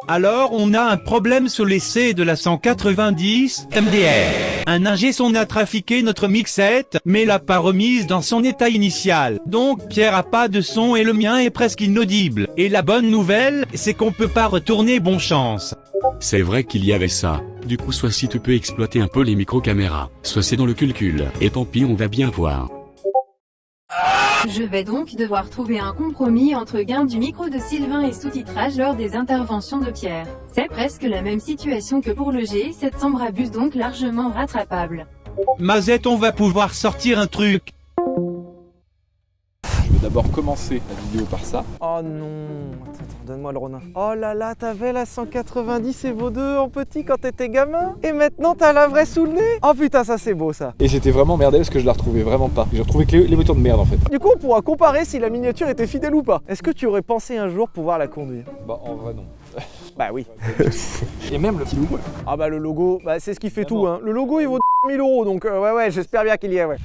Alors on a un problème sur l'essai de la 190 MDR. Un ingé son a trafiqué notre mixette, mais l'a pas remise dans son état initial. Donc Pierre a pas de son et le mien est presque inaudible. Et la bonne nouvelle, c'est qu'on peut pas retourner bon chance. C'est vrai qu'il y avait ça. Du coup soit si tu peux exploiter un peu les micro-caméras, soit c'est dans le calcul, et tant pis on va bien voir. Je vais donc devoir trouver un compromis entre gain du micro de Sylvain et sous-titrage lors des interventions de Pierre. C'est presque la même situation que pour le G700 Brabus, donc largement rattrapable. Mazette, on va pouvoir sortir un truc. Je vais d'abord commencer la vidéo par ça. Oh non, attends, donne-moi le Ronin. Oh là là, t'avais la 190 Evo 2 en petit quand t'étais gamin, et maintenant t'as la vraie sous le nez. Oh putain, ça c'est beau ça. Et j'étais vraiment merdé parce que je la retrouvais vraiment pas. J'ai retrouvé que les moteurs de merde en fait. Du coup, on pourra comparer si la miniature était fidèle ou pas. Est-ce que tu aurais pensé un jour pouvoir la conduire? Bah en vrai non. Bah oui. Et même le petit logo. Ah bah le logo, bah c'est ce qui fait tout hein. Le logo il vaut 1000 €, donc ouais, j'espère bien qu'il y est, ouais.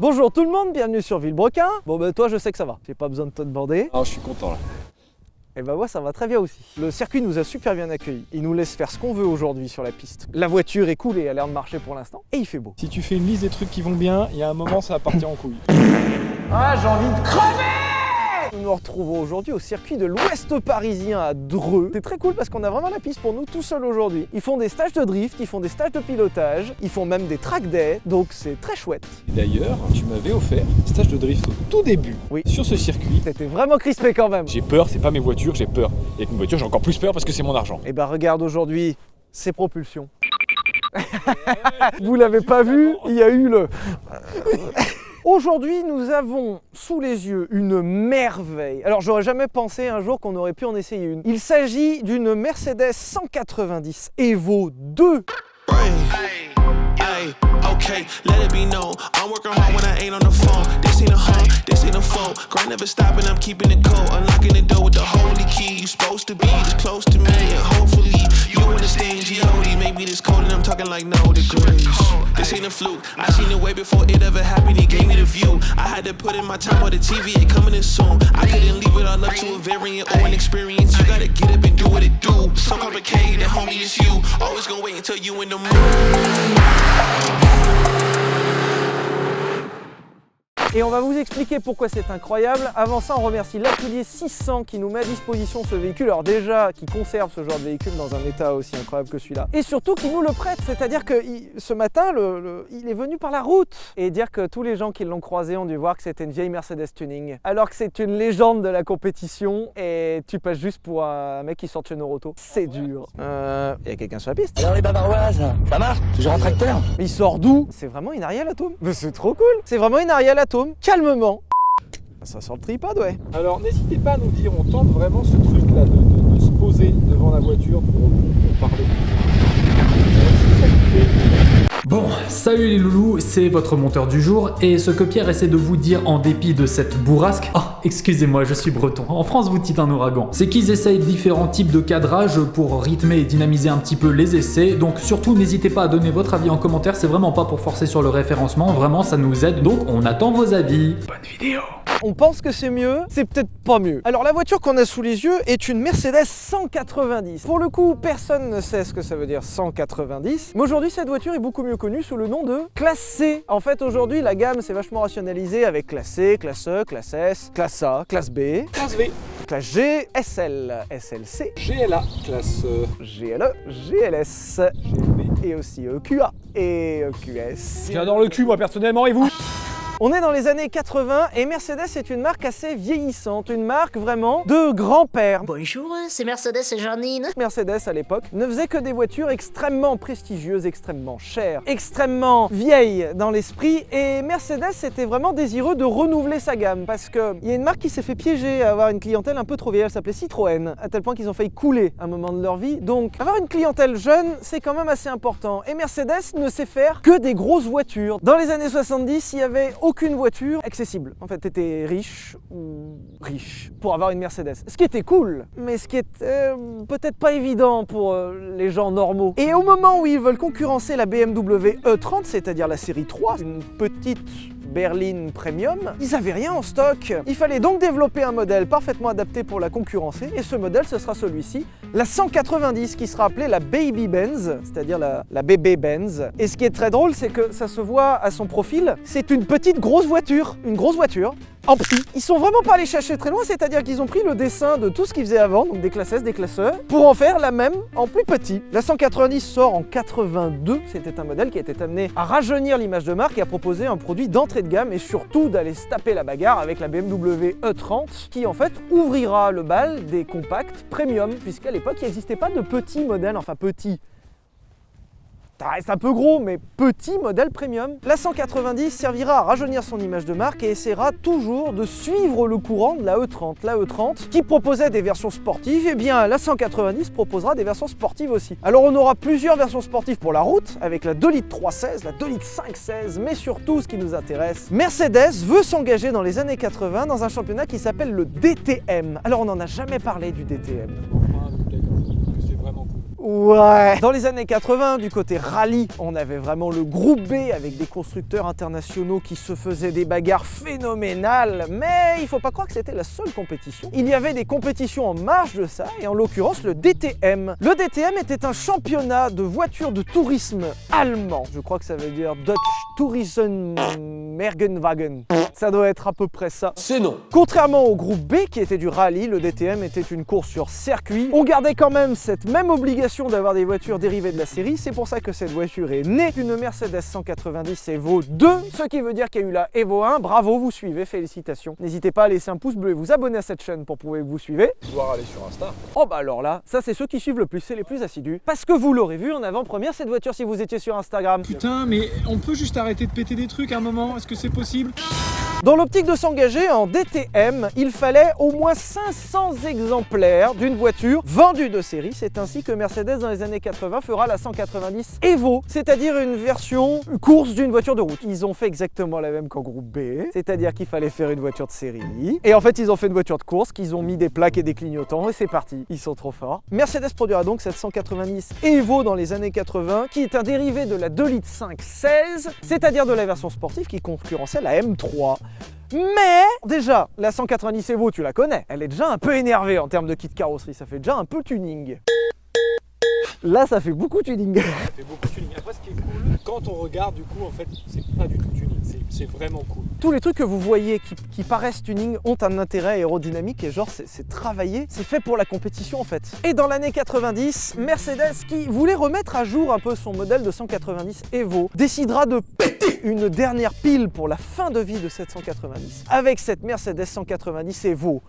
Bonjour tout le monde, bienvenue sur Villebrequin. Bon bah toi je sais que ça va, j'ai pas besoin de te demander. Ah je suis content là. Et bah moi ça va très bien aussi. Le circuit nous a super bien accueillis. Il nous laisse faire ce qu'on veut aujourd'hui sur la piste. La voiture est cool et a l'air de marcher pour l'instant. Et il fait beau. Si tu fais une liste des trucs qui vont bien, il y a un moment ça va partir en couille. Ah j'ai envie de crever! Nous nous retrouvons aujourd'hui au circuit de l'Ouest parisien à Dreux. C'est très cool parce qu'on a vraiment la piste pour nous tout seuls aujourd'hui. Ils font des stages de drift, ils font des stages de pilotage, ils font même des track days, donc c'est très chouette. Et d'ailleurs, tu m'avais offert un stage de drift au tout début sur ce circuit. C'était vraiment crispé quand même. J'ai peur, c'est pas mes voitures, j'ai peur. Et avec mes voitures, j'ai encore plus peur parce que c'est mon argent. Et bah regarde aujourd'hui, c'est propulsion. Vous l'avez pas vu, il y a eu le... Aujourd'hui, nous avons sous les yeux une merveille. Alors, j'aurais jamais pensé un jour qu'on aurait pu en essayer une. Il s'agit d'une Mercedes 190 Evo 2. Okay, let it be known. I'm working hard when I ain't on the phone. This ain't a home, this ain't a phone. Grind never stopping, I'm keeping it cold. Unlocking the door with the holy key. You supposed to be this close to me, and hopefully you understand G.O.D. Maybe this cold and I'm talking like no degrees. This ain't a fluke. I seen it way before it ever happened. He gave me the view. I had to put in my time on the TV. It coming in soon. I couldn't leave it all up to a variant or an experience. You gotta get up and do what it do. So complicated, homie, it's you. Always gonna wait until you in the mood. Et on va vous expliquer pourquoi c'est incroyable. Avant ça, on remercie l'atelier 600 qui nous met à disposition ce véhicule. Alors déjà, qui conserve ce genre de véhicule dans un état aussi incroyable que celui-là. Et surtout, qui nous le prête. C'est-à-dire que ce matin, il est venu par la route. Et dire que tous les gens qui l'ont croisé ont dû voir que c'était une vieille Mercedes tuning. Alors que c'est une légende de la compétition. Et tu passes juste pour un mec qui sort de chez Noroto. C'est dur. Il y a quelqu'un sur la piste. Alors les bavaroises, ça marche? Toujours en tracteur? Il sort d'où? C'est vraiment une Ariel Atom. Mais c'est trop cool. C'est vraiment une Ariel Atom. Calmement. Ça sort le tripod, ouais. Alors n'hésitez pas à nous dire, on tente vraiment ce truc là de se poser devant la voiture pour parler. Bon, salut les loulous, c'est votre monteur du jour et ce que Pierre essaie de vous dire en dépit de cette bourrasque, excusez-moi, je suis breton, en France vous dites un ouragan, c'est qu'ils essayent différents types de cadrage pour rythmer et dynamiser un petit peu les essais, donc surtout n'hésitez pas à donner votre avis en commentaire, c'est vraiment pas pour forcer sur le référencement, vraiment ça nous aide, donc on attend vos avis. Bonne vidéo. On pense que c'est mieux, c'est peut-être pas mieux. Alors la voiture qu'on a sous les yeux est une Mercedes 190. Pour le coup, personne ne sait ce que ça veut dire 190. Mais aujourd'hui, cette voiture est beaucoup mieux connue sous le nom de classe C. En fait, aujourd'hui, la gamme s'est vachement rationalisée avec classe C, classe E, classe S, classe A, classe B, Classe V, classe G, SL, SLC, GLA, classe GLE, GLS, GLB. et aussi EQA et EQS. J'adore le cul moi personnellement, et vous? On est dans les années 80 et Mercedes est une marque assez vieillissante, une marque vraiment de grand-père. Bonjour, c'est Mercedes et Janine. Mercedes à l'époque ne faisait que des voitures extrêmement prestigieuses, extrêmement chères, extrêmement vieilles dans l'esprit, et Mercedes était vraiment désireux de renouveler sa gamme parce qu'il y a une marque qui s'est fait piéger à avoir une clientèle un peu trop vieille, elle s'appelait Citroën, à tel point qu'ils ont failli couler à un moment de leur vie. Donc avoir une clientèle jeune, c'est quand même assez important, et Mercedes ne sait faire que des grosses voitures. Dans les années 70, il y avait aucune voiture accessible. En fait, t'étais riche ou riche pour avoir une Mercedes. Ce qui était cool, mais ce qui était peut-être pas évident pour les gens normaux. Et au moment où ils veulent concurrencer la BMW E30, c'est-à-dire la série 3, une petite berline premium, ils n'avaient rien en stock. Il fallait donc développer un modèle parfaitement adapté pour la concurrencer, et ce modèle, ce sera celui-ci, la 190, qui sera appelée la Baby Benz, c'est-à-dire la bébé Benz. Et ce qui est très drôle, c'est que ça se voit à son profil, c'est une petite grosse voiture, en petit. Ils sont vraiment pas allés chercher très loin, c'est-à-dire qu'ils ont pris le dessin de tout ce qu'ils faisaient avant, donc des classes S, des classes E, pour en faire la même en plus petit. La 190 sort en 82, c'était un modèle qui était amené à rajeunir l'image de marque et à proposer un produit d'entrée de gamme et surtout d'aller se taper la bagarre avec la BMW E30 qui en fait ouvrira le bal des compacts premium, puisqu'à l'époque il n'existait pas de petits modèles, enfin petits. Ça reste un peu gros, mais petit modèle premium. La 190 servira à rajeunir son image de marque et essaiera toujours de suivre le courant de la E30. La E30, qui proposait des versions sportives, et bien la 190 proposera des versions sportives aussi. Alors on aura plusieurs versions sportives pour la route, avec la 2 litres 316, la 2 litres 516, mais surtout ce qui nous intéresse, Mercedes veut s'engager dans les années 80 dans un championnat qui s'appelle le DTM. Alors on n'en a jamais parlé du DTM. Ouais. Dans les années 80, du côté rallye, on avait vraiment le groupe B avec des constructeurs internationaux qui se faisaient des bagarres phénoménales, mais il faut pas croire que c'était la seule compétition. Il y avait des compétitions en marge de ça, et en l'occurrence le DTM. Le DTM était un championnat de voitures de tourisme allemand. Je crois que ça veut dire Deutsche Tourismuswagen. Ça doit être à peu près ça. C'est non. Contrairement au groupe B qui était du rallye, le DTM était une course sur circuit. On gardait quand même cette même obligation d'avoir des voitures dérivées de la série, c'est pour ça que cette voiture est née d'une Mercedes 190 Evo 2, ce qui veut dire qu'il y a eu la Evo 1, bravo, vous suivez, félicitations. N'hésitez pas à laisser un pouce bleu et vous abonner à cette chaîne pour prouver que vous suivez. Pouvoir aller sur Insta. Oh bah alors là, ça c'est ceux qui suivent le plus, c'est les plus assidus, parce que vous l'aurez vu en avant-première cette voiture si vous étiez sur Instagram. Putain, mais on peut juste arrêter de péter des trucs à un moment, est-ce que c'est possible? Dans l'optique de s'engager en DTM, il fallait au moins 500 exemplaires d'une voiture vendue de série. C'est ainsi que Mercedes dans les années 80 fera la 190 Evo, c'est-à-dire une version course d'une voiture de route. Ils ont fait exactement la même qu'en groupe B, c'est-à-dire qu'il fallait faire une voiture de série. Et en fait, ils ont fait une voiture de course, qu'ils ont mis des plaques et des clignotants et c'est parti. Ils sont trop forts. Mercedes produira donc cette 190 Evo dans les années 80, qui est un dérivé de la 2 litres 516, c'est-à-dire de la version sportive qui concurrençait la M3. Mais déjà, la 190 Evo, tu la connais, elle est déjà un peu énervée en termes de kit carrosserie, ça fait déjà un peu tuning. Là, ça fait beaucoup tuning. Ça fait beaucoup tuning. Après, ce qui est cool, quand on regarde, du coup, en fait, c'est pas du tout tuning, c'est vraiment cool. Tous les trucs que vous voyez qui paraissent tuning ont un intérêt aérodynamique et genre, c'est travaillé, c'est fait pour la compétition en fait. Et dans l'année 90, Mercedes, qui voulait remettre à jour un peu son modèle de 190 Evo, décidera de péter une dernière pile pour la fin de vie de cette 190 avec cette Mercedes 190 Evo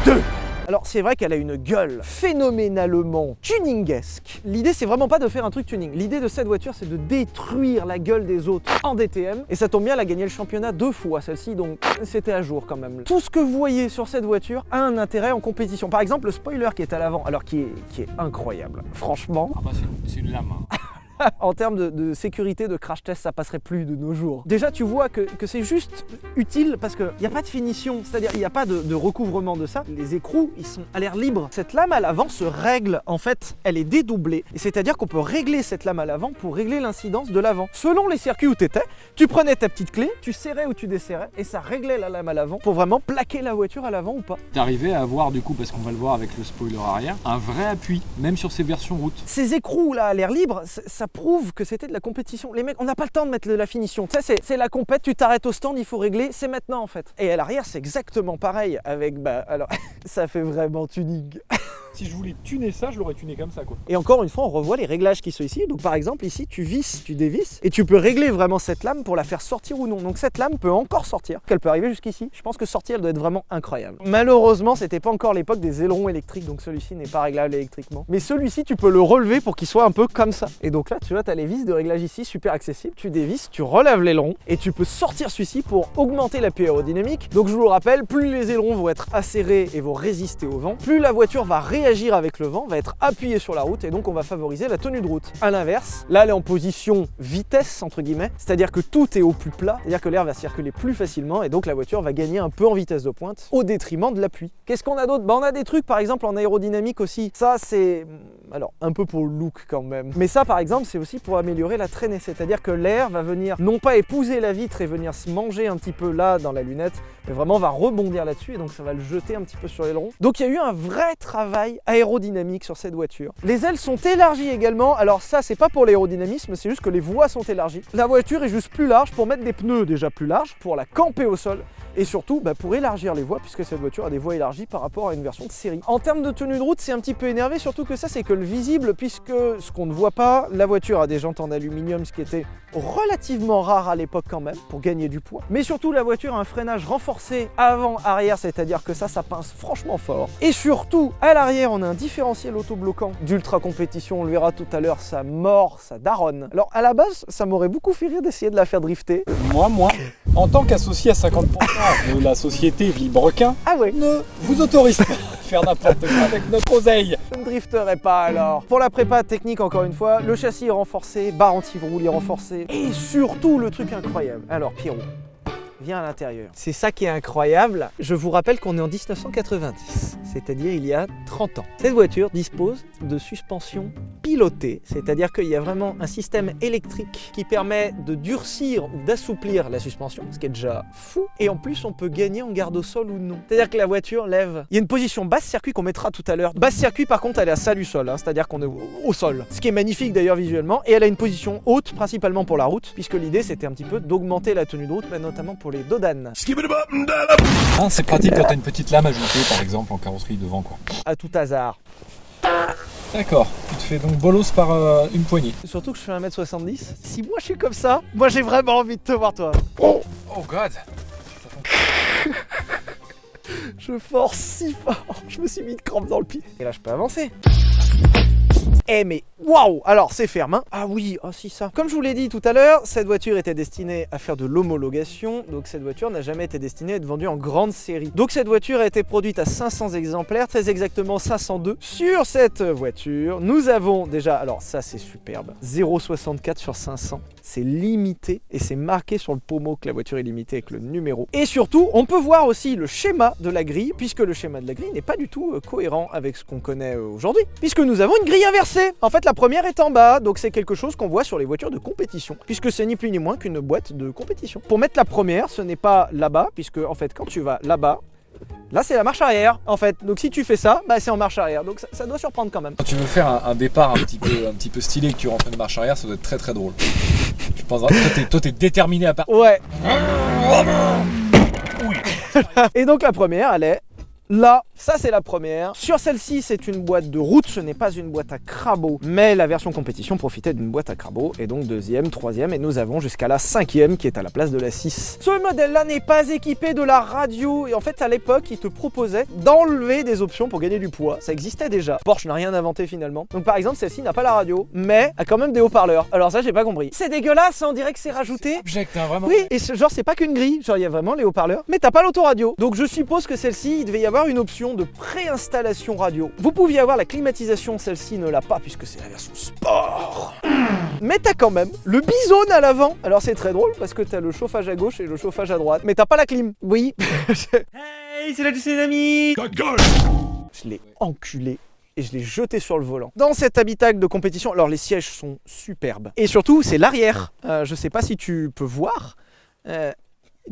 2. Alors c'est vrai qu'elle a une gueule phénoménalement tuningesque. L'idée c'est vraiment pas de faire un truc tuning. L'idée de cette voiture c'est de détruire la gueule des autres en DTM. Et ça tombe bien, elle a gagné le championnat 2 fois celle-ci, donc c'était à jour quand même. Tout ce que vous voyez sur cette voiture a un intérêt en compétition. Par exemple le spoiler qui est à l'avant, alors qui est incroyable. Franchement. Ah bah c'est une lame. Hein. En termes de sécurité, de crash test, ça passerait plus de nos jours. Déjà, tu vois que c'est juste utile parce qu'il n'y a pas de finition, c'est-à-dire il n'y a pas de recouvrement de ça. Les écrous, ils sont à l'air libre. Cette lame à l'avant se règle, en fait, elle est dédoublée. Et c'est-à-dire qu'on peut régler cette lame à l'avant pour régler l'incidence de l'avant. Selon les circuits où tu étais, tu prenais ta petite clé, tu serrais ou tu desserrais, et ça réglait la lame à l'avant pour vraiment plaquer la voiture à l'avant ou pas. T'arrivais à avoir, du coup, parce qu'on va le voir avec le spoiler arrière, un vrai appui, même sur ces versions route. Ces écrous là à l'air libre, ça prouve que c'était de la compétition. Les mecs, on n'a pas le temps de mettre de la finition. Ça, c'est la compète, tu t'arrêtes au stand, il faut régler, c'est maintenant en fait. Et à l'arrière, c'est exactement pareil avec, alors, ça fait vraiment tuning. Si je voulais tuner ça, je l'aurais tuné comme ça, quoi. Et encore une fois, on revoit les réglages qui sont ici. Donc par exemple, ici, tu visses, tu dévisses, et tu peux régler vraiment cette lame pour la faire sortir ou non. Donc cette lame peut encore sortir, qu'elle peut arriver jusqu'ici. Je pense que sortir, elle doit être vraiment incroyable. Malheureusement, c'était pas encore l'époque des ailerons électriques, donc celui-ci n'est pas réglable électriquement. Mais celui-ci, tu peux le relever pour qu'il soit un peu comme ça. Et donc là, tu vois, tu as les vis de réglage ici, super accessibles. Tu dévisses, tu relèves l'aileron, et tu peux sortir celui-ci pour augmenter l'appui aérodynamique. Donc je vous le rappelle, plus les ailerons vont être acérés et vont résister au vent, plus la voiture va réagir réagir avec le vent, va être appuyée sur la route et donc on va favoriser la tenue de route. A l'inverse, là elle est en position vitesse entre guillemets, c'est-à-dire que tout est au plus plat, c'est-à-dire que l'air va circuler plus facilement et donc la voiture va gagner un peu en vitesse de pointe au détriment de l'appui. Qu'est-ce qu'on a d'autre? On a des trucs par exemple en aérodynamique aussi. Ça c'est, alors un peu pour le look quand même. Mais ça par exemple c'est aussi pour améliorer la traînée, c'est-à-dire que l'air va venir non pas épouser la vitre et venir se manger un petit peu là dans la lunette, mais vraiment va rebondir là-dessus et donc ça va le jeter un petit peu sur l'aileron. Donc il y a eu un vrai travail aérodynamique sur cette voiture. Les ailes sont élargies également, alors ça c'est pas pour l'aérodynamisme, c'est juste que les voies sont élargies. La voiture est juste plus large pour mettre des pneus déjà plus larges, pour la camper au sol et surtout pour élargir les voies puisque cette voiture a des voies élargies par rapport à une version de série. En termes de tenue de route, c'est un petit peu énervé, surtout que ça c'est que le visible puisque ce qu'on ne voit pas, la voiture a des jantes en aluminium, ce qui était relativement rare à l'époque quand même pour gagner du poids. Mais surtout la voiture a un freinage renforcé avant-arrière, c'est-à-dire que ça pince franchement fort. Et surtout à l'arrière on a un différentiel autobloquant d'ultra compétition, on le verra tout à l'heure, ça mord, ça daronne. Alors à la base ça m'aurait beaucoup fait rire d'essayer de la faire drifter. Moi, en tant qu'associé à 50% de la société Villebrequin, ne vous autorise pas à faire n'importe quoi avec notre oseille. Je ne drifterai pas alors. Pour la prépa technique encore une fois, le châssis est renforcé, barre anti-roule est renforcée et surtout le truc incroyable. Alors Pierrot, viens à l'intérieur. C'est ça qui est incroyable. Je vous rappelle qu'on est en 1990, c'est-à-dire il y a 30 ans. Cette voiture dispose de suspension pilotée, c'est-à-dire qu'il y a vraiment un système électrique qui permet de durcir ou d'assouplir la suspension, ce qui est déjà fou. Et en plus, on peut gagner en garde au sol ou non. C'est-à-dire que la voiture lève. Il y a une position basse circuit qu'on mettra tout à l'heure. Basse circuit, par contre, elle est à ça du sol, c'est-à-dire qu'on est au sol. Ce qui est magnifique d'ailleurs visuellement. Et elle a une position haute, principalement pour la route, puisque l'idée c'était un petit peu d'augmenter la tenue de route, mais notamment pour les dodanes. C'est pratique quand t'as une petite lame ajoutée, par exemple, en carrosserie devant, quoi. À tout hasard. D'accord, tu te fais donc bolos par une poignée. Surtout que je fais 1m70. Si moi je suis comme ça, moi j'ai vraiment envie de te voir toi. Oh god. Je force si fort, je me suis mis une crampe dans le pied. Et là je peux avancer. Eh mais waouh! Alors c'est ferme hein. Ah oui, oh si ça. Comme je vous l'ai dit tout à l'heure, cette voiture était destinée à faire de l'homologation, donc cette voiture n'a jamais été destinée à être vendue en grande série. Donc cette voiture a été produite à 500 exemplaires, très exactement 502. Sur cette voiture, nous avons déjà, alors ça c'est superbe, 0,64 sur 500. C'est limité et c'est marqué sur le pommeau que la voiture est limitée avec le numéro. Et surtout, on peut voir aussi le schéma de la grille, puisque le schéma de la grille n'est pas du tout cohérent avec ce qu'on connaît aujourd'hui, puisque nous avons une grille inversée. En fait, la première est en bas, donc c'est quelque chose qu'on voit sur les voitures de compétition, puisque c'est ni plus ni moins qu'une boîte de compétition. Pour mettre la première, ce n'est pas là-bas, puisque en fait, quand tu vas là-bas, là c'est la marche arrière en fait, donc si tu fais ça, c'est en marche arrière, donc ça doit surprendre quand même. Quand tu veux faire un départ un petit peu stylé, que tu rentres une marche arrière, ça doit être très très drôle. Je pense toi t'es déterminé à partir. Ouais. Et donc la première elle est là, ça c'est la première. Sur celle-ci, c'est une boîte de route, ce n'est pas une boîte à crabot. Mais la version compétition profitait d'une boîte à crabot. Et donc deuxième, troisième, et nous avons jusqu'à la cinquième qui est à la place de la 6. Ce modèle-là n'est pas équipé de la radio. Et en fait, à l'époque, il te proposait d'enlever des options pour gagner du poids. Ça existait déjà. Porsche n'a rien inventé finalement. Donc par exemple, celle-ci n'a pas la radio, mais a quand même des haut-parleurs. Alors ça, j'ai pas compris. C'est dégueulasse, on dirait que c'est rajouté. Object, hein, vraiment. Oui, et genre c'est pas qu'une grille. Genre il y a vraiment les haut-parleurs, mais t'as pas l'autoradio. Donc je suppose que celle-ci, il devait y avoir une option de préinstallation radio. Vous pouviez avoir la climatisation, celle-ci ne l'a pas puisque c'est la version sport. Mais t'as quand même le bizone à l'avant. Alors c'est très drôle parce que t'as le chauffage à gauche et le chauffage à droite, mais t'as pas la clim. Oui. Hey, c'est là du les amis. Je l'ai enculé et je l'ai jeté sur le volant. Dans cet habitacle de compétition, alors les sièges sont superbes. Et surtout, c'est l'arrière. Je sais pas si tu peux voir.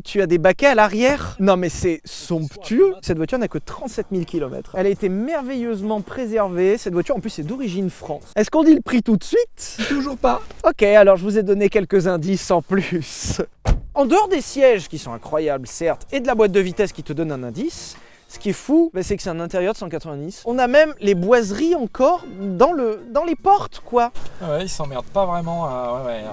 Tu as des baquets à l'arrière. Non mais c'est somptueux. Cette voiture n'a que 37 000 km. Elle a été merveilleusement préservée. Cette voiture en plus est d'origine France. Est-ce qu'on dit le prix tout de suite? Toujours pas. Ok, alors je vous ai donné quelques indices en plus. En dehors des sièges qui sont incroyables certes, et de la boîte de vitesse qui te donne un indice, ce qui est fou, c'est que c'est un intérieur de 190. On a même les boiseries encore dans les portes, quoi. Ouais, ils s'emmerdent pas vraiment.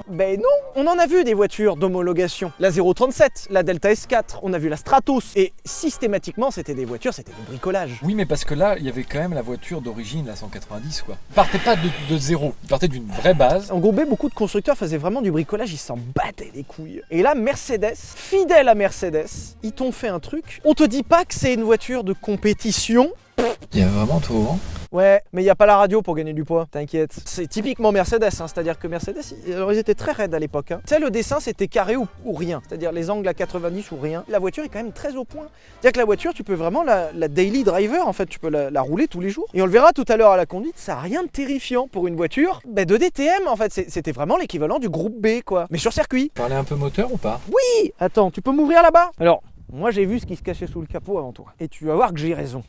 Ben non, on en a vu des voitures d'homologation. La 037, la Delta S4, on a vu la Stratos. Et systématiquement, c'était des voitures, c'était du bricolage. Oui, mais parce que là, il y avait quand même la voiture d'origine, la 190, quoi. Ils partaient pas de zéro, ils partaient d'une vraie base. En Gobet, beaucoup de constructeurs faisaient vraiment du bricolage, ils s'en battaient les couilles. Et là, Mercedes, fidèle à Mercedes, ils t'ont fait un truc. On te dit pas que c'est une voiture de compétition. Il y a vraiment tout au vent. Ouais, mais il n'y a pas la radio pour gagner du poids, t'inquiète. C'est typiquement Mercedes, hein, c'est-à-dire que Mercedes, alors ils étaient très raides à l'époque. Hein. Tu sais, le dessin c'était carré ou rien, c'est-à-dire les angles à 90 ou rien. La voiture est quand même très au point. C'est-à-dire que la voiture, tu peux vraiment la daily driver, en fait, tu peux la rouler tous les jours. Et on le verra tout à l'heure à la conduite, ça n'a rien de terrifiant pour une voiture de DTM, en fait. C'était vraiment l'équivalent du groupe B, quoi. Mais sur circuit. Parler un peu moteur ou pas? Oui. Attends, tu peux m'ouvrir là-bas? Alors, moi j'ai vu ce qui se cachait sous le capot avant toi. Et tu vas voir que j'ai raison.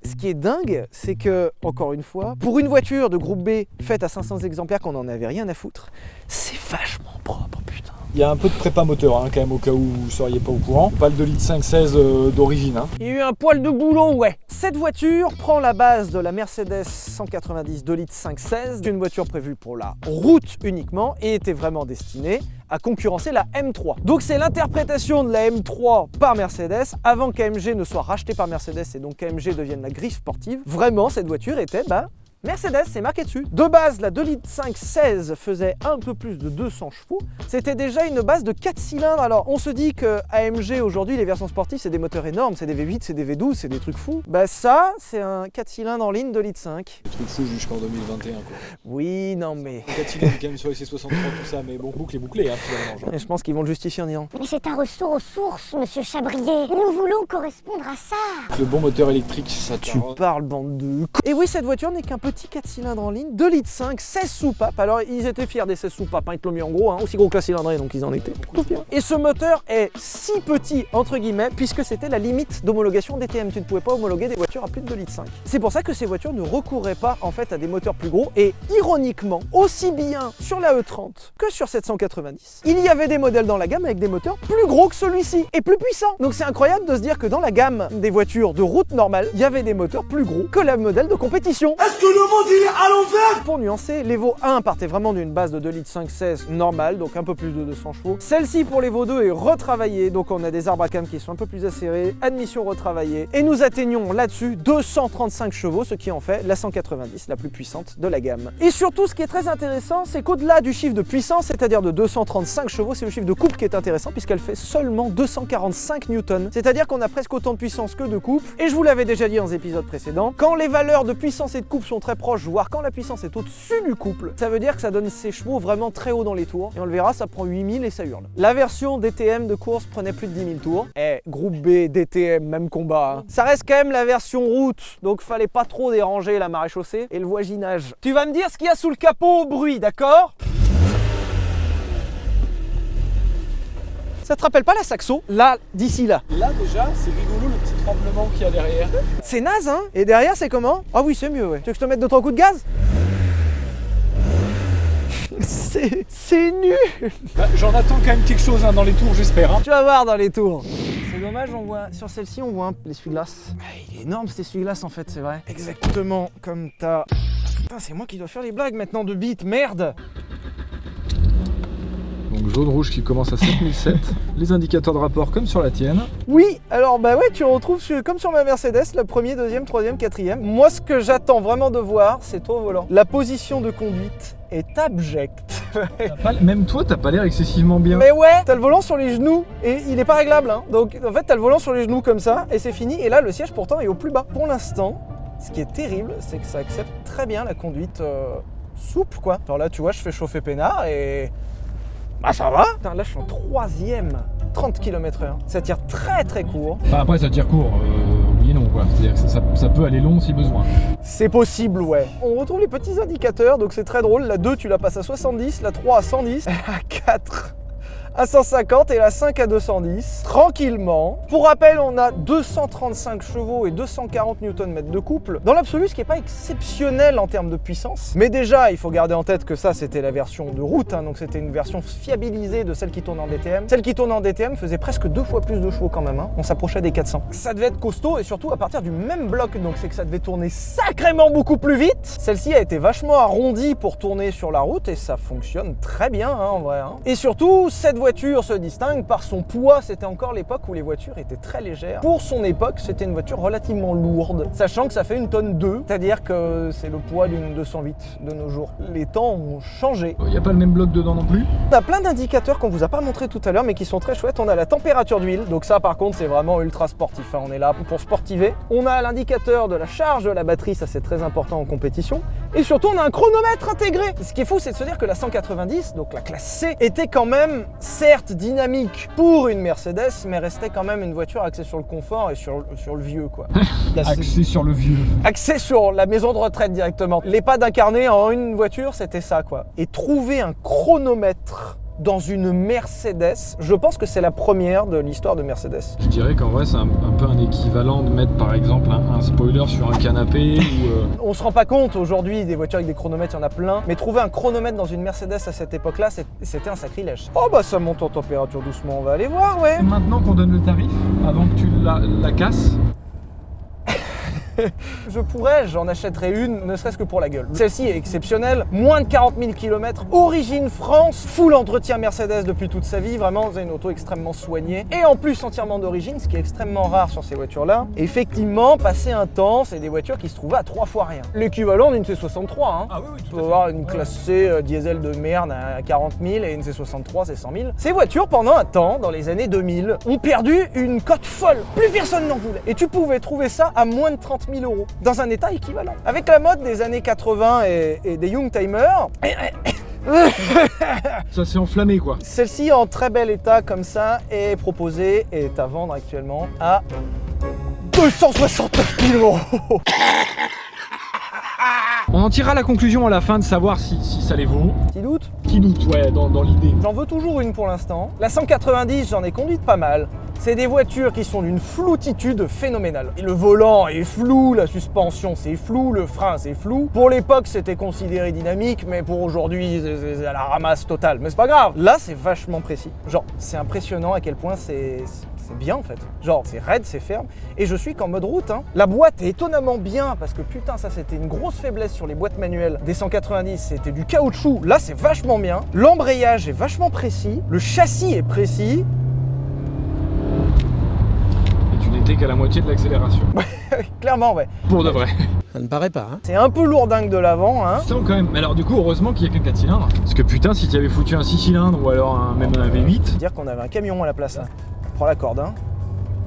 Ce qui est dingue, c'est que, encore une fois, pour une voiture de groupe B faite à 500 exemplaires qu'on n'en avait rien à foutre, c'est vachement propre, putain. Il y a un peu de prépa moteur hein, quand même au cas où vous ne seriez pas au courant. Pas le 2 litres 5.16 d'origine. Hein. Il y a eu un poil de boulot, ouais. Cette voiture prend la base de la Mercedes 190 2 litres 5.16, une voiture prévue pour la route uniquement et était vraiment destinée à concurrencer la M3. Donc c'est l'interprétation de la M3 par Mercedes avant qu'AMG ne soit racheté par Mercedes et donc qu'AMG devienne la griffe sportive. Vraiment, cette voiture était, Mercedes, c'est marqué dessus. De base, la 2 litres 5.16 faisait un peu plus de 200 chevaux. C'était déjà une base de 4 cylindres. Alors, on se dit que AMG aujourd'hui, les versions sportives, c'est des moteurs énormes, c'est des V8, c'est des V12, c'est des trucs fous. Ça, c'est un 4 cylindres en ligne 2 litres 5. Des trucs fous jusqu'en 2021, quoi. Oui, non mais... 4 cylindres quand même sur les C63, tout ça, mais bon, boucle est bouclée, hein, finalement. Genre. Et je pense qu'ils vont le justifier en disant... Mais c'est un retour aux sources, monsieur Chabrier. Nous voulons correspondre à ça. Le bon moteur électrique, ça Tu parles, bande de... Et oui, cette voiture n'est qu'un petit 4 cylindres en ligne, 2 litres 5, 16 soupapes. Alors, ils étaient fiers des 16 soupapes, hein, ils te l'ont mis en gros, hein, aussi gros que la cylindrée, donc ils en étaient plutôt fiers. Et ce moteur est si petit, entre guillemets, puisque c'était la limite d'homologation DTM. Tu ne pouvais pas homologuer des voitures à plus de 2 litres 5. C'est pour ça que ces voitures ne recouraient pas, en fait, à des moteurs plus gros. Et ironiquement, aussi bien sur la E30 que sur cette 190, il y avait des modèles dans la gamme avec des moteurs plus gros que celui-ci et plus puissants. Donc c'est incroyable de se dire que dans la gamme des voitures de route normale, il y avait des moteurs plus gros que le modèle de compétition. Est-ce que le monde il est à l'envers? Pour nuancer, l'Evo 1 partait vraiment d'une base de 2 litres 5.16 normale, donc un peu plus de 200 chevaux. Celle-ci pour l'Evo 2 est retravaillée, donc on a des arbres à cam qui sont un peu plus acérés, admission retravaillée, et nous atteignons là-dessus 235 chevaux, ce qui en fait la 190, la plus puissante de la gamme. Et surtout, ce qui est très intéressant, c'est qu'au-delà du chiffre de puissance, c'est-à-dire de 235 chevaux, c'est le chiffre de couple qui est intéressant, puisqu'elle fait seulement 245 newtons. C'est-à-dire qu'on a presque autant de puissance que de couple, et je vous l'avais déjà dit dans les épisodes précédents, quand les valeurs de puissance et de couple sont très proches, voire quand la puissance est au-dessus du couple, ça veut dire que ça donne ses chevaux vraiment très haut dans les tours, et on le verra, ça prend 8000 et ça hurle. La version DTM de course prenait plus de 10 000 tours. Groupe B, DTM, même combat. Hein. Ça reste quand même la version route, donc fallait pas trop déranger la maréchaussée et le voisinage. Tu vas me dire ce qu'il y a sous le capot au bruit, d'accord? Ça te rappelle pas la Saxo? Là, d'ici là. Là déjà, c'est rigolo le petit tremblement qu'il y a derrière. C'est naze, hein? Et derrière, c'est comment? Ah oui, c'est mieux, ouais. Tu veux que je te mette 2-3 coups de gaz? C'est nul. J'en attends quand même quelque chose hein, dans les tours, j'espère. Hein. Tu vas voir dans les tours. C'est dommage, on voit sur celle-ci, on voit l'essuie-glace. Il est énorme cet essuie-glace en fait, c'est vrai. Exactement comme ta... Putain, c'est moi qui dois faire les blagues maintenant de bite, merde. Donc jaune-rouge qui commence à 7007. Les indicateurs de rapport comme sur la tienne. Oui, alors bah ouais, tu retrouves comme sur ma Mercedes, le premier, deuxième, troisième, quatrième. Moi, ce que j'attends vraiment de voir, c'est toi au volant. La position de conduite est abjecte. Même toi, t'as pas l'air excessivement bien. Mais ouais, t'as le volant sur les genoux et il est pas réglable. Hein. Donc en fait, t'as le volant sur les genoux comme ça et c'est fini. Et là, le siège pourtant est au plus bas. Pour l'instant, ce qui est terrible, c'est que ça accepte très bien la conduite souple, quoi. Genre là, tu vois, je fais chauffer peinard et... Bah ça va. Putain, là, je suis en troisième, 30 km/h. Ça tire très très court. Enfin, après, ça tire court. Oui et non, quoi. C'est-à-dire que ça peut aller long si besoin. C'est possible, ouais. On retrouve les petits indicateurs, donc c'est très drôle. La 2, tu la passes à 70, la 3 à 110, la 4 à 150 et la 5 à 210, tranquillement. Pour rappel, on a 235 chevaux et 240 Nm de couple. Dans l'absolu, ce qui n'est pas exceptionnel en termes de puissance. Mais déjà, il faut garder en tête que ça, c'était la version de route, hein, donc c'était une version fiabilisée de celle qui tourne en DTM. Celle qui tourne en DTM faisait presque 2 fois plus de chevaux quand même, hein. On s'approchait des 400. Ça devait être costaud et surtout à partir du même bloc, donc c'est que ça devait tourner sacrément beaucoup plus vite. Celle-ci a été vachement arrondie pour tourner sur la route et ça fonctionne très bien, hein, en vrai. Hein. Et surtout, cette voiture se distingue par son poids. C'était encore l'époque où les voitures étaient très légères. Pour son époque, c'était une voiture relativement lourde, sachant que ça fait 1,2 tonne, c'est-à-dire que c'est le poids d'une 208 de nos jours. Les temps ont changé. Il n'y a pas le même bloc dedans non plus. On a plein d'indicateurs qu'on vous a pas montré tout à l'heure, mais qui sont très chouettes. On a la température d'huile, donc ça par contre c'est vraiment ultra sportif, hein. On est là pour sportiver. On a l'indicateur de la charge de la batterie, ça c'est très important en compétition. Et surtout on a un chronomètre intégré. Ce qui est fou, c'est de se dire que la 190, donc la classe C, était quand même certes dynamique pour une Mercedes, mais restait quand même une voiture axée sur le confort et sur le vieux quoi. Axé sur le vieux. Axée sur la maison de retraite directement. L'EHPAD incarné en une voiture, c'était ça quoi. Et trouver un chronomètre dans une Mercedes, je pense que c'est la première de l'histoire de Mercedes. Je dirais qu'en vrai c'est un peu un équivalent de mettre par exemple un spoiler sur un canapé ou... On se rend pas compte aujourd'hui, des voitures avec des chronomètres, il y en a plein, mais trouver un chronomètre dans une Mercedes à cette époque-là, c'était un sacrilège. Oh bah ça monte en température doucement, on va aller voir, ouais. Maintenant qu'on donne le tarif, avant que tu la casses. J'en achèterais une, ne serait-ce que pour la gueule. Celle-ci est exceptionnelle, moins de 40 000 km, origine France, full entretien Mercedes depuis toute sa vie, vraiment c'est une auto extrêmement soignée, et en plus entièrement d'origine, ce qui est extrêmement rare sur ces voitures-là. Effectivement, passé un temps, c'est des voitures qui se trouvaient à 3 fois rien. L'équivalent d'une C63, hein. Ah oui, Tu peux avoir une classe C diesel de merde à 40 000 et une C63 c'est 100 000. Ces voitures, pendant un temps, dans les années 2000, ont perdu une cote folle. Plus personne n'en voulait. Et tu pouvais trouver ça à moins de 30 000 € dans un état équivalent. Avec la mode des années 80 et des Youngtimers, ça s'est enflammé quoi. Celle-ci en très bel état comme ça est proposée et est à vendre actuellement à 269 000 €. On en tirera la conclusion à la fin de savoir si ça les vaut. Petit doute ? Qui doute, ouais, dans l'idée. J'en veux toujours une pour l'instant. La 190, j'en ai conduite pas mal. C'est des voitures qui sont d'une floutitude phénoménale. Et le volant est flou, la suspension c'est flou, le frein c'est flou. Pour l'époque c'était considéré dynamique, mais pour aujourd'hui c'est à la ramasse totale. Mais c'est pas grave, là c'est vachement précis. Genre c'est impressionnant à quel point c'est bien en fait. Genre c'est raide, c'est ferme. Et je suis qu'en mode route, hein. La boîte est étonnamment bien parce que putain ça c'était une grosse faiblesse sur les boîtes manuelles des 190, c'était du caoutchouc. Là c'est vachement bien. L'embrayage est vachement précis, le châssis est précis. N'était qu'à la moitié de l'accélération. Clairement, ouais. Pour de vrai. Ça ne paraît pas, hein. C'est un peu lourdingue de l'avant, hein. Ça quand même. Mais alors du coup, heureusement qu'il n'y a que 4 cylindres. Parce que putain, si tu avais foutu un 6 cylindres ou alors même un V8. Dire qu'on avait un camion à la place là. Prends la corde, hein.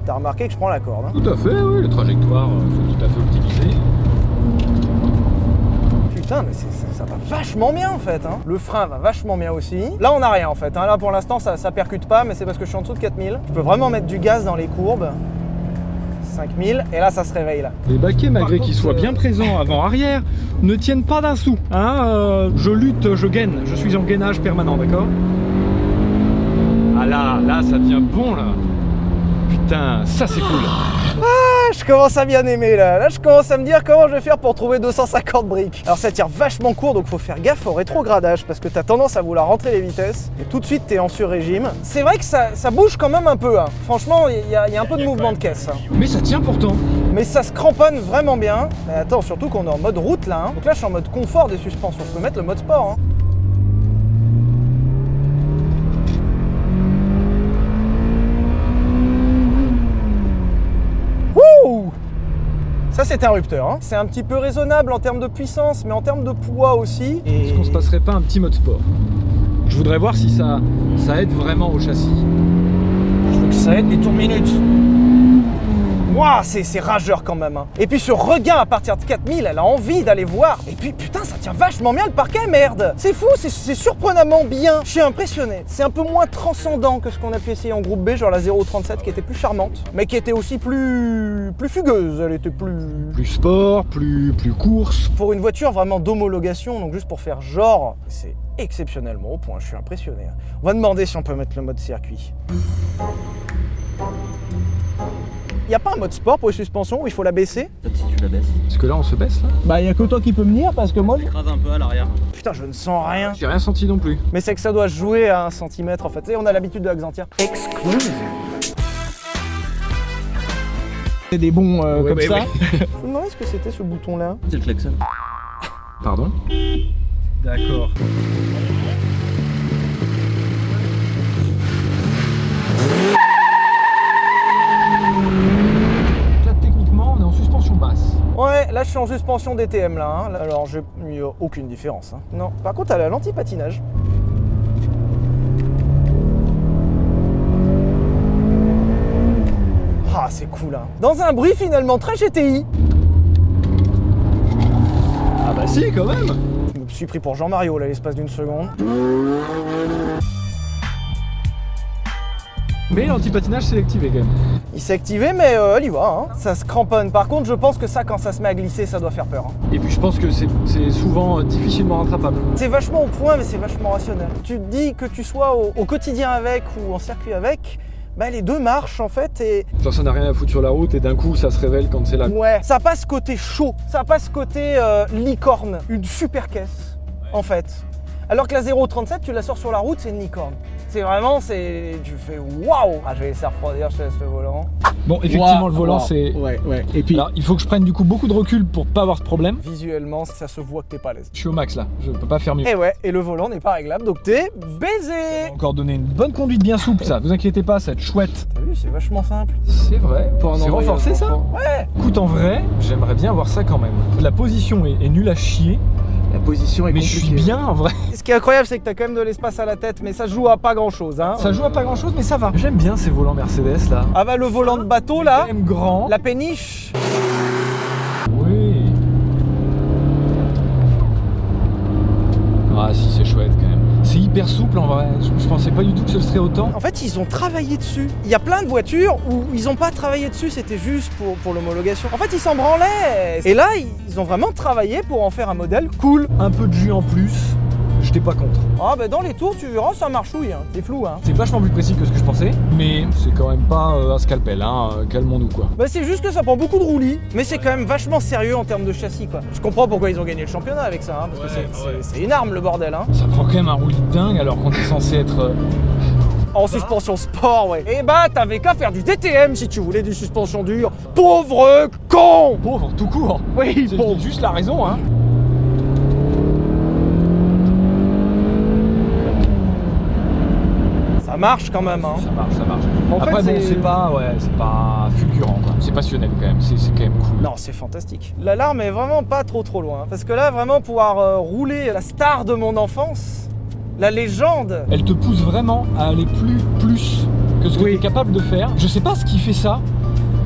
T'as remarqué que je prends la corde, hein. Tout à fait, oui. Les trajectoires sont tout à fait optimisées. Putain, mais ça va vachement bien en fait, hein. Le frein va vachement bien aussi. Là on n'a rien en fait, hein. Là pour l'instant ça percute pas, mais c'est parce que je suis en dessous de 4000. Je peux vraiment mettre du gaz dans les courbes. 5000 et là ça se réveille là. Les baquets, malgré qu'ils soient bien présents avant-arrière, ne tiennent pas d'un sou. Hein, je lutte, je gaine. Je suis en gainage permanent, d'accord? Ah là ça devient bon là. Putain, ça c'est cool. Ah, je commence à bien aimer là. Là je commence à me dire comment je vais faire pour trouver 250 briques. Alors ça tire vachement court, donc faut faire gaffe au rétrogradage parce que t'as tendance à vouloir rentrer les vitesses et tout de suite t'es en sur-régime. C'est vrai que ça bouge quand même un peu, hein. Franchement il y a un peu de mouvement de caisse, hein. Mais ça tient pourtant. Mais ça se cramponne vraiment bien. Mais attends, surtout qu'on est en mode route là, hein. Donc là je suis en mode confort des suspensions. Je peux mettre le mode sport, hein. Ça c'était un rupteur, hein. C'est un petit peu raisonnable en termes de puissance, mais en termes de poids aussi. Est-ce qu'on se passerait pas un petit mode sport? Je voudrais voir si ça aide vraiment au châssis. Je veux que ça aide les tours minutes. Waouh, c'est rageur quand même, hein. Et puis ce regain à partir de 4000, elle a envie d'aller voir. Et puis putain, ça tient vachement bien le parquet, merde. C'est fou, c'est surprenamment bien. Je suis impressionné. C'est un peu moins transcendant que ce qu'on a pu essayer en groupe B, genre la 037 qui était plus charmante, mais qui était aussi plus fugueuse. Elle était plus sport, plus course. Pour une voiture vraiment d'homologation, donc juste pour faire genre, c'est exceptionnellement au point. Je suis impressionné. On va demander si on peut mettre le mode circuit. Il n'y a pas un mode sport pour les suspensions où il faut la baisser? Peut-être si tu la baisses. Parce que là on se baisse là? Bah il n'y a que toi qui peux me dire parce que moi... Je crase un peu à l'arrière. Putain je ne sens rien. J'ai rien senti non plus. Mais c'est que ça doit jouer à 1 cm en fait. Tu sais, on a l'habitude de la Xantia. Exclusive. C'est des bons comme ça. Je me demandais ce que c'était ce bouton là. C'est le klaxon. Pardon? suis en suspension DTM là, hein. Alors j'ai aucune différence. Hein. Non. Par contre, elle a l'anti-patinage. Ah, c'est cool, hein. Dans un bruit finalement très GTI. Ah bah si, quand même. Je me suis pris pour Jean-Mario là, l'espace d'une seconde. Mais l'anti-patinage s'est activé quand même. Il s'est activé, mais elle y va, hein. Ça se cramponne. Par contre, je pense que ça, quand ça se met à glisser, ça doit faire peur. Hein. Et puis je pense que c'est souvent difficilement rattrapable. C'est vachement au point, mais c'est vachement rationnel. Tu te dis que tu sois au quotidien avec ou en circuit avec, bah les deux marchent en fait et... Genre ça n'a rien à foutre sur la route et d'un coup ça se révèle quand c'est là. Ouais, ça passe côté chaud, ça passe côté licorne, une super caisse en fait. Alors que la 037, tu la sors sur la route, c'est une licorne. C'est vraiment, tu fais waouh. Ah, je vais laisser refroidir, je te laisse le volant. Bon, effectivement, Wow, le volant, wow. c'est... Ouais, ouais. Et puis, Alors, il faut que je prenne du coup beaucoup de recul pour pas avoir ce problème. Visuellement, ça se voit que t'es pas à l'aise. Je suis au max là, je peux pas faire mieux. Et ouais, et le volant n'est pas réglable, donc t'es baisé. Encore donner une bonne conduite bien souple, ça. Vous inquiétez pas, ça va être chouette. T'as vu, c'est vachement simple. C'est vrai. Pour un C'est envoyage renforcé ça. d'enfant. Ouais. Écoute, en vrai, j'aimerais bien avoir ça quand même. La position est nulle à chier, la position est mais je compliquée. suis bien en vrai. Ce qui est incroyable, c'est que t'as quand même de l'espace à la tête, mais ça joue à pas grand chose, hein. Ça joue à pas grand chose, mais ça va. J'aime bien ces volants Mercedes là. Ah bah le volant de bateau là, Quand même grand. la péniche. Oui. Ah si, c'est chouette quand même. C'est hyper souple en vrai. Je pensais pas du tout que ce serait autant. En fait, ils ont travaillé dessus. Il y a plein de voitures où ils ont pas travaillé dessus, c'était juste pour l'homologation. En fait, ils s'en branlaient. Et là, ils ont vraiment travaillé pour en faire un modèle cool. Un peu de jus en plus, j'étais pas contre. Ah bah dans les tours, tu verras, ça marchouille, hein. C'est flou, hein. C'est vachement plus précis que ce que je pensais, mais c'est quand même pas un scalpel, hein. Calmons-nous quoi. Bah c'est juste que ça prend beaucoup de roulis, mais c'est quand même vachement sérieux en termes de châssis, quoi. Je comprends pourquoi ils ont gagné le championnat avec ça, hein, parce que c'est une arme le bordel, hein. Ça prend quand même un roulis de dingue alors qu'on est censé être... En suspension sport, ouais. Et bah t'avais qu'à faire du DTM si tu voulais du suspension dure. Pauvre con. pauvre tout court. Oui, C'est pauvre. juste la raison, hein. Ça marche quand même, hein. Ça marche, ça marche. En Après fait, bon, c'est pas fulgurant quoi. C'est passionnel quand même, c'est quand même cool. Non, c'est fantastique. L'alarme est vraiment pas trop loin. Parce que là, vraiment, pouvoir rouler la star de mon enfance, la légende. Elle te pousse vraiment à aller plus que ce que tu es capable de faire. Je sais pas ce qui fait ça,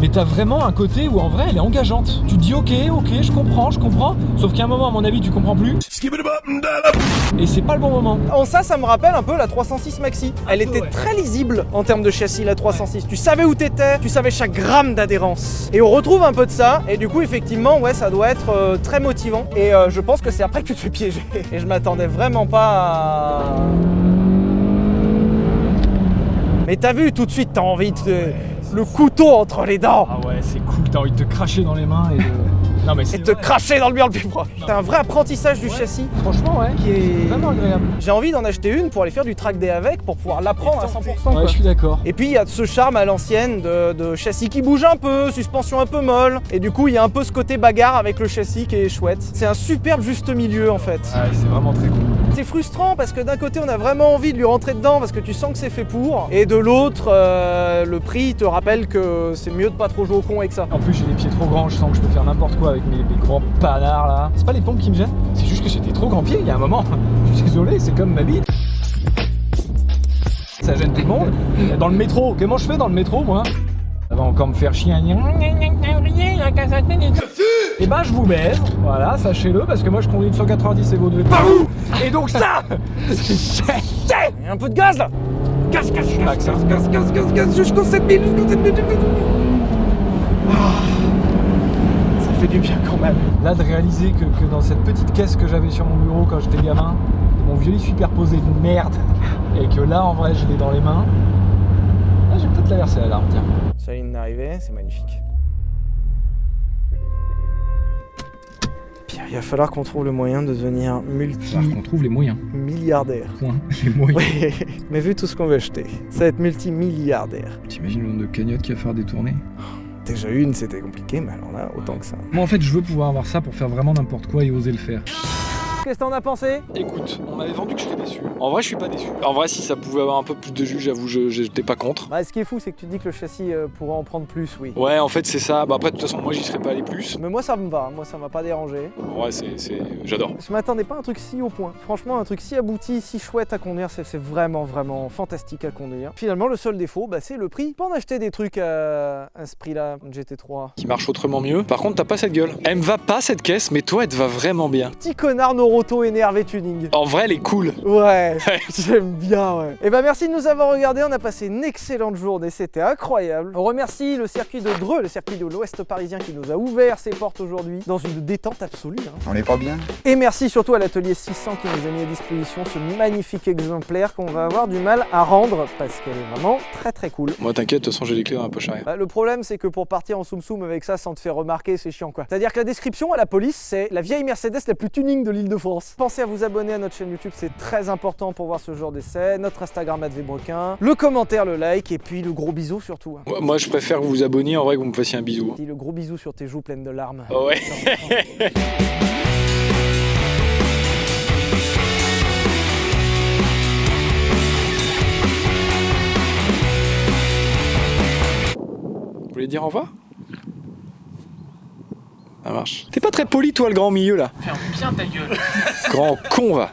mais t'as vraiment un côté où en vrai elle est engageante. Tu te dis ok, je comprends. Sauf qu'à un moment, à mon avis, tu comprends plus. Et c'est pas le bon moment. En ça me rappelle un peu la 306 Maxi. Elle était très lisible en termes de châssis, la 306. Tu savais où t'étais, tu savais chaque gramme d'adhérence. Et on retrouve un peu de ça. Et du coup, effectivement, ouais, ça doit être très motivant. Et je pense que c'est après que tu te fais piéger. Et je m'attendais vraiment pas à... Mais t'as vu, tout de suite, t'as envie de... Le couteau entre les dents. Ah ouais, c'est cool, t'as envie de te cracher dans les mains et de... Non mais Et c'est de te vrai. cracher dans le mur le plus proche. C'est un vrai apprentissage du châssis. Franchement ouais, Qui est vraiment agréable. J'ai envie d'en acheter une pour aller faire du track day avec, pour pouvoir l'apprendre à 100%. Ouais, quoi. je suis d'accord. Et puis il y a ce charme à l'ancienne de châssis qui bouge un peu, suspension un peu molle. Et du coup il y a un peu ce côté bagarre avec le châssis qui est chouette. C'est un superbe juste milieu en fait. Ouais, c'est vraiment très cool. C'est frustrant parce que d'un côté on a vraiment envie de lui rentrer dedans parce que tu sens que c'est fait pour. Et de l'autre, le prix te rappelle que c'est mieux de pas trop jouer au con avec ça. En plus j'ai les pieds trop grands, je sens que je peux faire n'importe quoi avec mes grands panards là. C'est pas les pompes qui me gênent, c'est juste que j'étais trop grand pied il y a un moment. Je suis désolé, c'est comme ma vie. Ça gêne tout le monde. Dans le métro, comment je fais dans le métro moi? Ça va encore me faire chier. Et ben je vous baise, voilà, sachez-le, parce que moi je conduis une 190 et vous devez par où? Et donc ça Il y a un peu de gaz là. Gaz, Max, hein. gaz, jusqu'au 7000, Ça fait du bien quand même. Là de réaliser que dans cette petite caisse que j'avais sur mon bureau quand j'étais gamin, mon violet superposé de merde, et que là en vrai je l'ai dans les mains, là j'ai peut-être la verser à l'alarme, tiens. Ça ligne d'arrivée, c'est magnifique. Pierre, il va falloir qu'on trouve le moyen de devenir On trouve les moyens. multimilliardaire. Point. Les moyens. Oui, mais vu tout ce qu'on veut acheter, ça va être multimilliardaire. T'imagines le nombre de cagnottes qu'il va falloir détourner? Déjà une, c'était compliqué, mais alors là, autant que ça. Moi en fait je veux pouvoir avoir ça pour faire vraiment n'importe quoi et oser le faire. qu'est-ce que t'en as pensé? Écoute, on m'avait vendu que je serais déçu. En vrai, je suis pas déçu. En vrai, si ça pouvait avoir un peu plus de jus, j'avoue, j'étais pas contre. Bah, ce qui est fou, c'est que tu te dis que le châssis pourrait en prendre plus, oui. Ouais, en fait, c'est ça. Bah après, de toute façon, moi, j'y serais pas allé plus. Mais moi, ça me va. Moi, ça m'a pas dérangé. Ouais, j'adore. Je m'attendais pas à un truc si au point. Franchement, un truc si abouti, si chouette à conduire, c'est vraiment fantastique à conduire. Finalement, le seul défaut, bah, c'est le prix. Pas en acheter des trucs à ce prix-là, une GT3. Qui marche autrement mieux. Par contre, t'as pas cette gueule. Elle me va pas cette caisse, mais toi, elle te va vraiment bien. Petit connard Noroto énervé tuning. En vrai, elle est cool. Ouais, j'aime bien, ouais. Et bah merci de nous avoir regardés, on a passé une excellente journée, c'était incroyable. On remercie le circuit de Dreux, le circuit de l'Ouest parisien qui nous a ouvert ses portes aujourd'hui dans une détente absolue. Hein. On est pas bien. Et merci surtout à l'atelier 600 qui nous a mis à disposition ce magnifique exemplaire qu'on va avoir du mal à rendre parce qu'elle est vraiment très cool. Moi, t'inquiète, de toute façon, j'ai les clés dans la poche arrière. Bah, le problème, c'est que pour partir en soum avec ça sans te faire remarquer, c'est chiant quoi. C'est-à-dire que la description à la police, c'est la vieille Mercedes la plus tuning de l'Île-de-France. Pensez à vous abonner à notre chaîne YouTube, c'est très important pour voir ce genre d'essai. Notre Instagram @vbrequin, le commentaire, le like et puis le gros bisou surtout. Hein. Moi, je préfère que vous vous abonniez en vrai que vous me fassiez un bisou. Dis le gros bisou sur tes joues pleines de larmes. Oh ouais. Vous voulez dire au revoir? Ça marche. T'es pas très poli toi le grand milieu là. Ferme bien ta gueule. Grand con va.